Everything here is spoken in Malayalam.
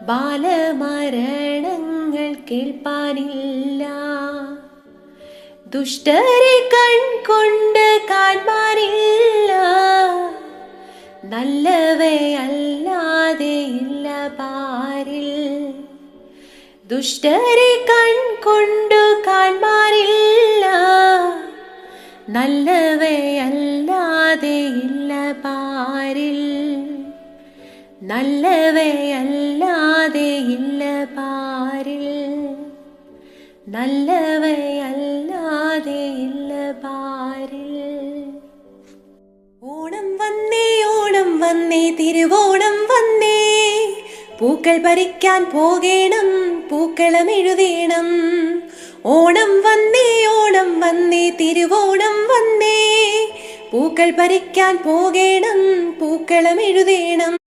ബാലമരണങ്ങൾ കേൾപ്പാനില്ല. ദുഷ്ടരെ കൺകൊണ്ട് കാൺമാനില്ല. നല്ലവയല്ലാതെ ഇല്ല പാരിൽ. ദുഷ്ടരെ കൺകൊണ്ടു കാൺമാനില്ല. നല്ലവയല്ലാതെ ഇല്ല പാരിൽ. നല്ലവയല്ലാതെ ഇല്ല പാരിൽ. നല്ലവയല്ലാതെ ഇല്ല പാരിൽ. ഓണം വന്നേ, ഓണം വന്നേ, തിരുവോണം വന്നേ. പൂക്കൾ പറിക്കാൻ പോകേണം, പൂക്കളം എഴുതേണം. ഓണം വന്നേ, ഓണം വന്നേ, തിരുവോണം വന്നേ. പൂക്കൾ പറിക്കാൻ പോകേണം, പൂക്കളം എഴുതേണം.